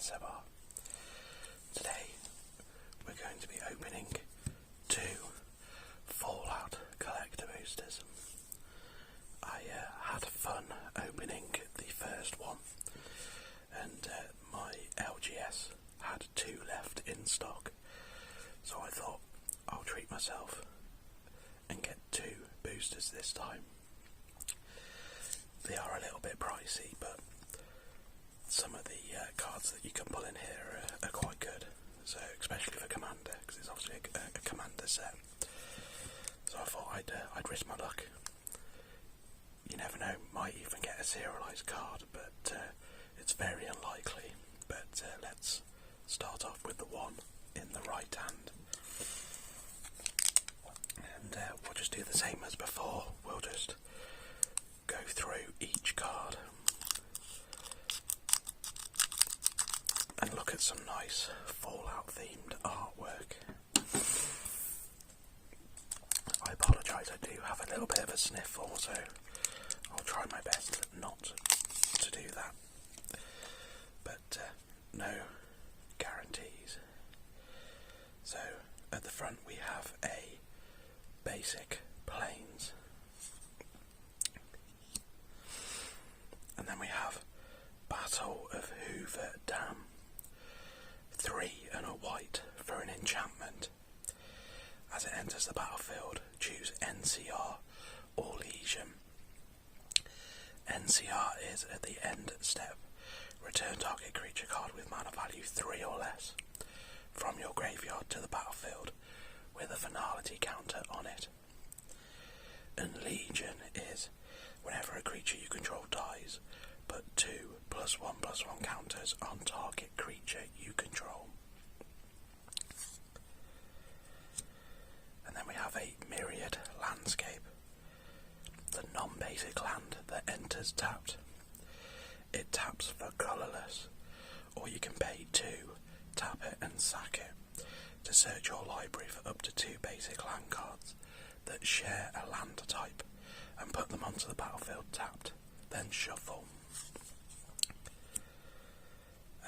ASMR. Today we're going to be opening 2 Fallout collector boosters. I had fun opening the first one, and my LGS had 2 left in stock, so I thought I'll treat myself and get 2 boosters this time. They are a little bit pricey, but some of the cards that you can pull in here are quite good, so especially for Commander, because it's obviously a Commander set. So I thought I'd risk my luck. You never know, might even get a serialised card, but it's very unlikely. But let's start off with the one in the right hand. And we'll just do the same as before. We'll just go through each card and look at some nice Fallout themed artwork. I apologise, I do have a little bit of a sniffle, so I'll try my best not to do that. But no guarantees. So at the front we have a basic plains, and then we have Battle of Hoover Dam. 3 and a white for an enchantment. As it enters the battlefield, choose NCR or Legion. NCR is at the end step. Return target creature card with mana value 3 or less from your graveyard to the battlefield with a finality counter on it. And Legion is whenever a creature you control dies, put 2 +1/+1 counters on target creature you control. And then we have a Myriad Landscape, the non-basic land that enters tapped. It taps for colourless, or you can pay 2, tap it and sack it to search your library for up to 2 basic land cards that share a land type and put them onto the battlefield tapped, then shuffle.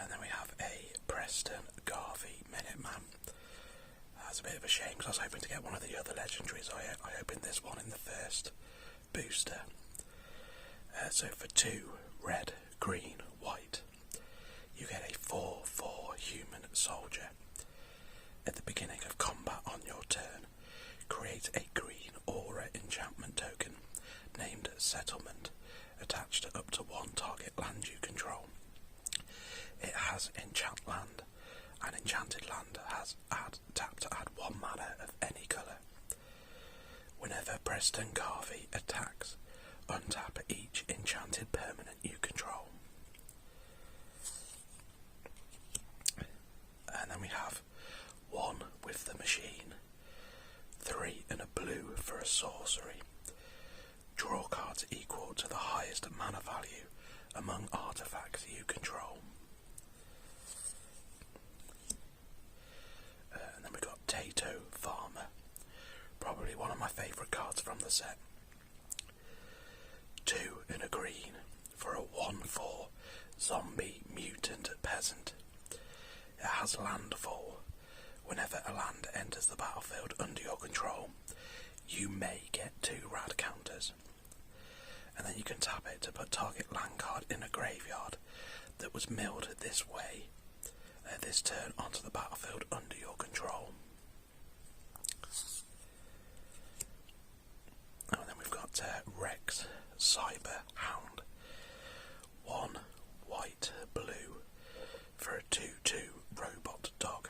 And then we have a Preston Garvey Minuteman. That's a bit of a shame because I was hoping to get one of the other legendaries. I opened this one in the first booster. So for 2 red, green, white, you get a 4/4 human soldier. At the beginning of combat on your turn, create a green aura enchantment token named Settlement, attached to up to 1 target land you control. It has enchant land, and enchanted land has tap to add 1 mana of any colour. Whenever Preston Garvey attacks, untap each enchanted permanent you control. And then we have 1 with the machine, 3 and a blue for a sorcery. Draw cards equal to the highest mana value among artifacts you control. And then we got Tato Farmer, probably one of my favourite cards from the set. 2 and a green for a 1/4 zombie mutant peasant. It has landfall. Whenever a land enters the battlefield under your control, you may get 2 rad counters. And then you can tap it to put target land card in a graveyard that was milled this way this turn onto the battlefield under your control. And then we've got Rex Cyber Hound. 1 white blue for a 2/2 robot dog.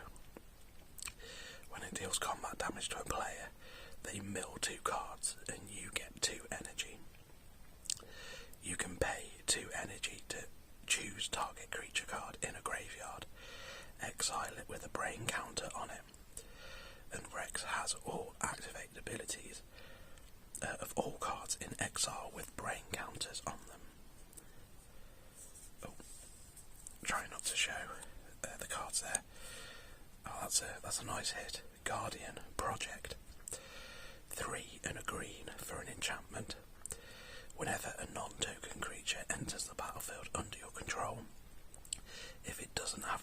When it deals combat damage to a player, they mill 2 cards and you get 2 energy. You can pay 2 energy to choose target creature card in a graveyard, exile it with a brain counter on it, and Rex has all activated abilities of all cards in exile with brain counters on them. Oh, try not to show the cards there. Oh, that's a nice hit. Guardian Project. 3 and a green for an enchantment. Whenever a non-token creature enters the battlefield under your control, if it doesn't have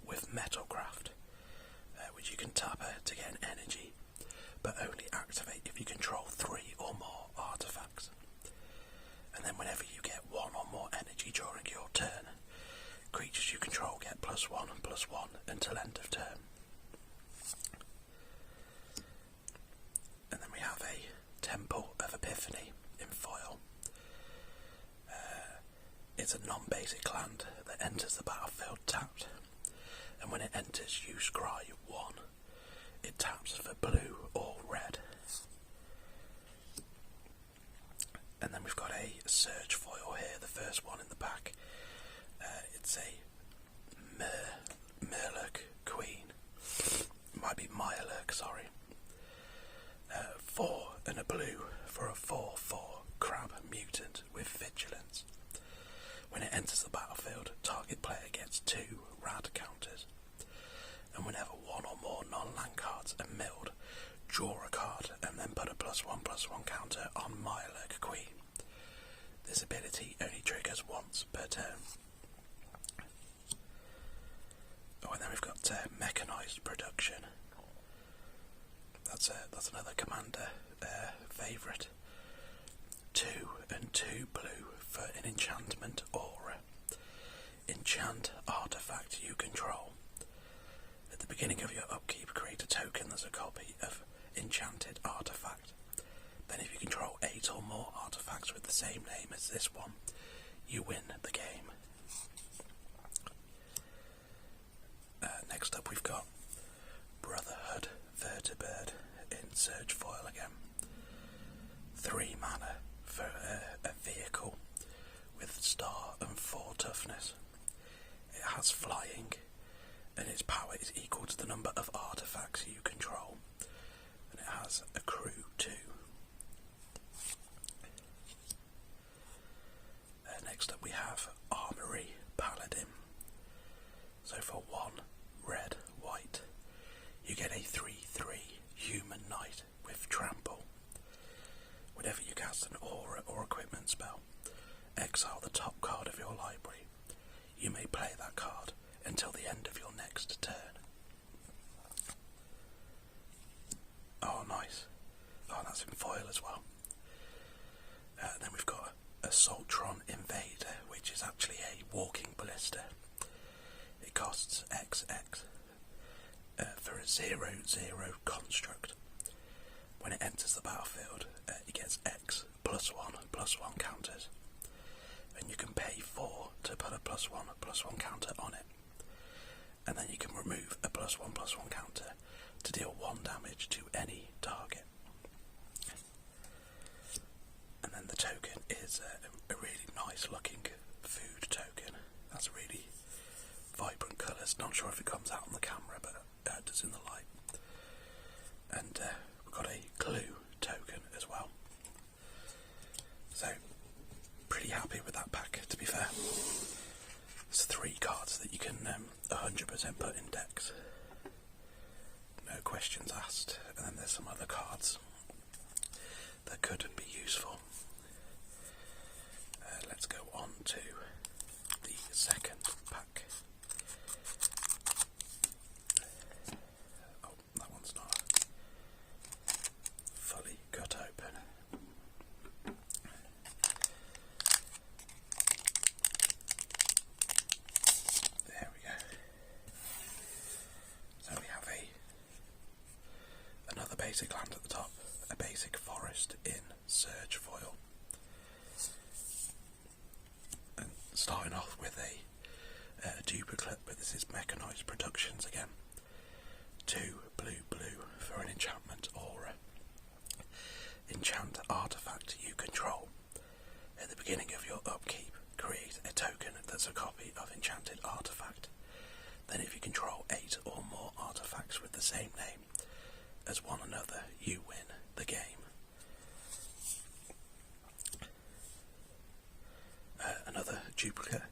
with Metalcraft, which you can tap to get an energy, but only activate if you control 3 or more artifacts. And then whenever you get 1 or more energy during your turn, creatures you control get +1/+1 until end of turn. And then we have a Temple of Epiphany in foil. It's a non-basic land that enters the battlefield tapped, and when it enters you scry 1. It taps for blue or red. And then we've got a Surge foil here, the first one in the pack. It's a Mirlurk Queen. Might be Mirelurk, sorry. 4 and a blue for a 4/4 crab mutant with vigilance. When it enters the battlefield, target player gets 2 rad counters. And whenever 1 or more non-land cards are milled, draw a card and then put a +1/+1 counter on Mirelurk Queen. This ability only triggers once per turn. Oh, and then we've got Mechanized Production. That's another commander favourite. 2 and 2 blue for an enchantment aura. Enchant artifact you control. At the beginning of your upkeep, create a token that's a copy of enchanted artifact. Then if you control 8 or more artifacts with the same name as this one, you win the game. Next up we've got Brotherhood Vertibird in Surge foil again. 3 mana for a vehicle with star and 4 toughness. It has flying, and its power is equal to the number of artifacts you control, and it has a crew too. Next up we have Armory Paladin. So for 1 red, white, you get a 3/3 human knight with trample. Whenever you cast an aura or equipment spell, exile the top card of your library. You may play that card until the end of your next turn. Oh, nice. Oh, that's in foil as well. Then we've got Assaultron Invader, which is actually a walking ballista. It costs XX for a 0/0 construct. When it enters the battlefield, it gets X +1/+1 counters, and you can pay 4 to put a +1/+1 counter on it, and then you can remove a +1/+1 counter to deal 1 damage to any target. And then the token is a really nice looking food token. That's really vibrant colours. Not sure if it comes out on the camera, but it does in the light. And we've got a clue token as well. So, pretty happy with that pack, to be fair. There's 3 cards that you can 100% put in decks. No questions asked. And then there's some other cards that could be useful. Let's go on to the second pack. Oh, that one's not fully cut open. There we go. So we have another basic land at the top, a basic forest in Surge foil. And starting off with a duplicate, but this is Mechanized Productions again. 2 blue for an enchantment aura. Enchant artifact you control. At the beginning of your upkeep, create a token that's a copy of enchanted artifact. Then if you control 8 or more artifacts with the same name as one another, you win the game. Another duplicate,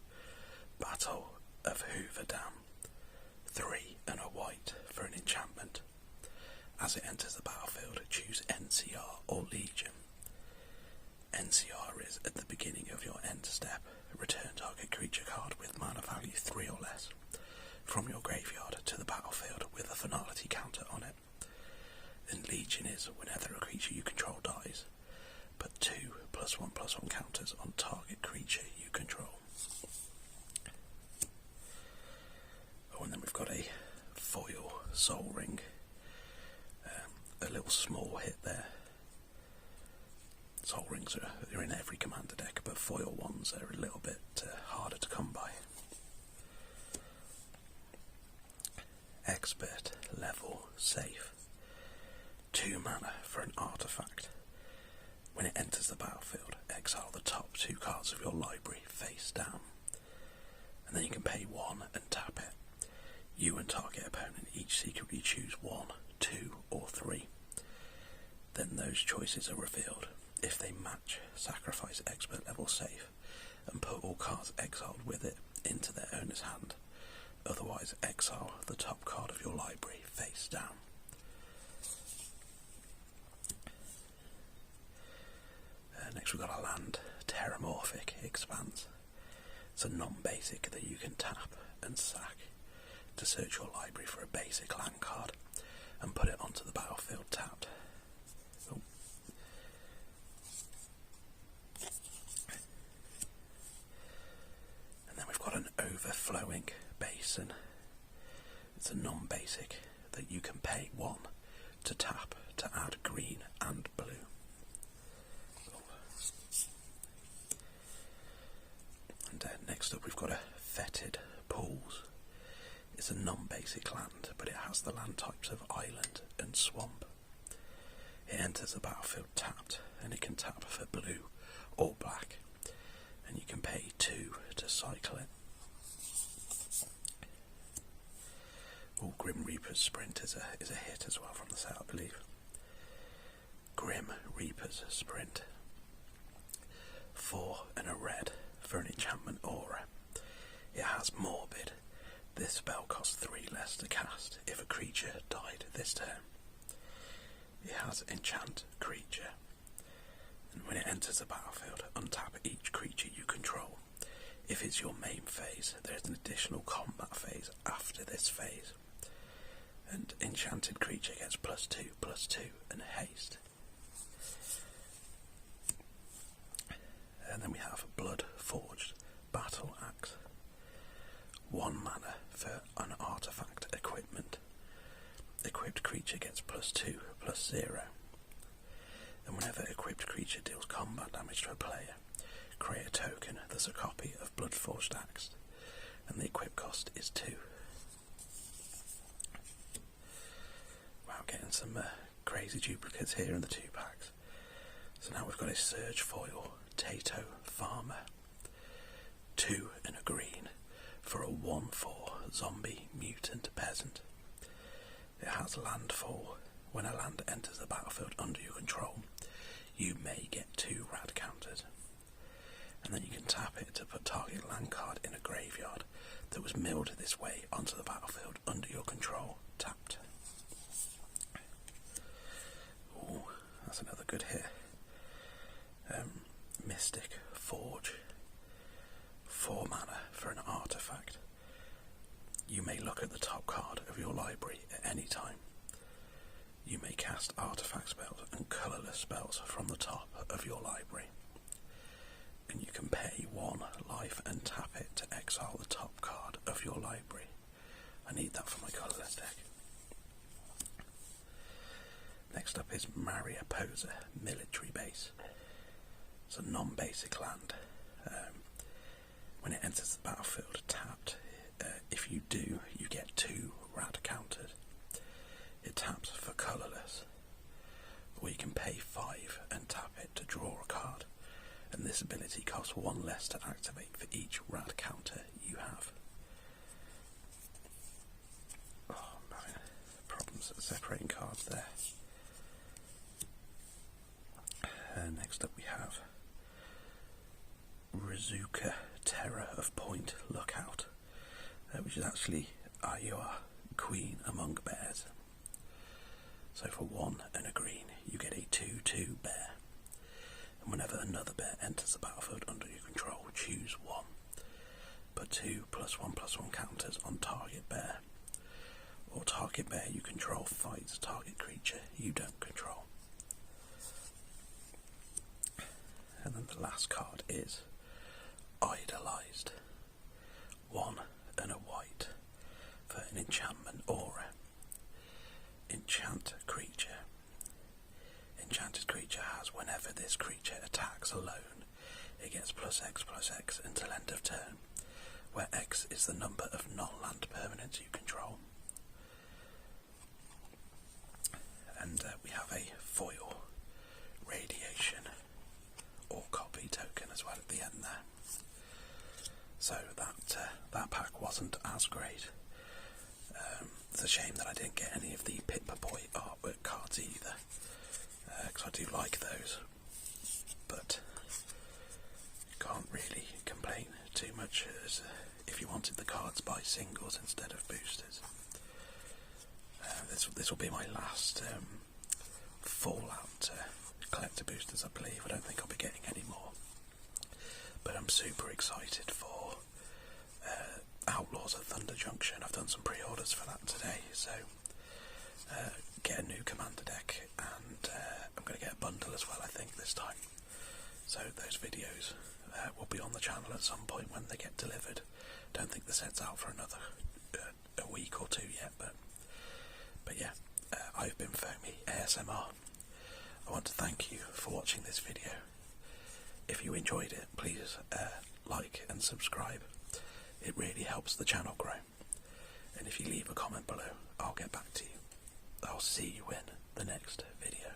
Battle of Hoover Dam. 3 and a white for an enchantment. As it enters the battlefield, choose NCR or Legion. NCR is at the beginning of your end step. Return target creature card with mana value 3 or less from your graveyard to the battlefield with a finality counter on it. And Legion is whenever a creature you control dies, put 2 +1/+1 counters on target creature you control. Oh, and then we've got a foil Soul Ring, a little small hit there. Soul Rings are in every commander deck, but foil ones are a little bit harder to come by. Expert level safe. 2 mana for an artifact. When it enters the battlefield, exile the top 2 cards of your library face down. And then you can pay 1 and tap it. You and target opponent each secretly choose 1, 2 or 3. Then those choices are revealed. If they match, sacrifice expert level safe and put all cards exiled with it into their owner's hand. Otherwise, exile the top card of your library face down. Next we've got a land, Terramorphic Expanse. It's a non-basic that you can tap and sack to search your library for a basic land card and put it onto the battlefield tapped. Oh. And then we've got an Overflowing Basin. It's a non-basic that you can pay 1 to tap to add green and blue. And next up we've got a Fetid Pools. It's a non-basic land, but it has the land types of island and swamp. It enters the battlefield tapped, and it can tap for blue or black, and you can pay 2 to cycle it. Oh, Grim Reaper's Sprint is a hit as well from the set, I believe. Grim Reaper's Sprint. 4 and a red for an enchantment aura. It has Morbid. This spell costs 3 less to cast if a creature died this turn. It has Enchant Creature, and when it enters the battlefield, untap each creature you control. If it's your main phase, there is an additional combat phase after this phase, and Enchanted Creature gets +2/+2 and haste. And then we have Blood Forged Battle Axe. 1 mana for an artifact equipment. Equipped creature gets +2/+0. And whenever equipped creature deals combat damage to a player, create a token that's a copy of Bloodforged Axe, and the equip cost is 2. Wow, getting some crazy duplicates here in the 2 packs. So now we've got a Surge Foil Tato Farmer. 2 and a green for a 1/4 zombie mutant peasant. It has landfall. When a land enters the battlefield under your control, you may get 2 rad counters. And then you can tap it to put target land card in a graveyard that was milled this way onto the battlefield under your control, tapped. Ooh, that's another good hit. Mystic Forge. 4 mana for an artifact. You may look at the top card of your library at any time. You may cast artifact spells and colourless spells from the top of your library. And you can pay 1 life and tap it to exile the top card of your library. I need that for my colourless deck. Next up is Mariposa Military Base. It's a non-basic land. When it enters the battlefield tapped, if you do, you get 2 rad counters. It taps for colourless, or you can pay 5 and tap it to draw a card, and this ability costs 1 less to activate for each rad counter you have. Oh, I'm having problems separating cards there. Next up we have Rizuka, Terror of Point Lookout, which is actually Ayua, Queen Among Bears. So for 1 and a green, you get a 2/2 bear. And whenever another bear enters the battlefield under your control, choose 1. put 2 +1/+1 counters on target bear, or target bear you control fights target creature you don't control. And then the last card is Idolized. 1 and a white for an enchantment aura. Enchant creature. Enchanted creature has, whenever this creature attacks alone, it gets +X/+X until end of turn, where X is the number of non-land permanents you control. And we have a foil radiation or copy token as well at the end there. So that pack wasn't as great. It's a shame that I didn't get any of the Pip-Boy artwork cards either, because I do like those, but can't really complain too much as if you wanted the cards by singles instead of boosters. This will be my last Fallout collector boosters, I believe. I don't think I'll be getting any more, but I'm super excited for Outlaws of Thunder Junction. I've done some pre-orders for that today, so get a new commander deck, and I'm going to get a bundle as well, I think, this time. So those videos will be on the channel at some point when they get delivered. Don't think the set's out for another a week or two yet, but yeah, I've been Foamy ASMR. I want to thank you for watching this video. If you enjoyed it, please like and subscribe. It really helps the channel grow. And if you leave a comment below, I'll get back to you. I'll see you in the next video.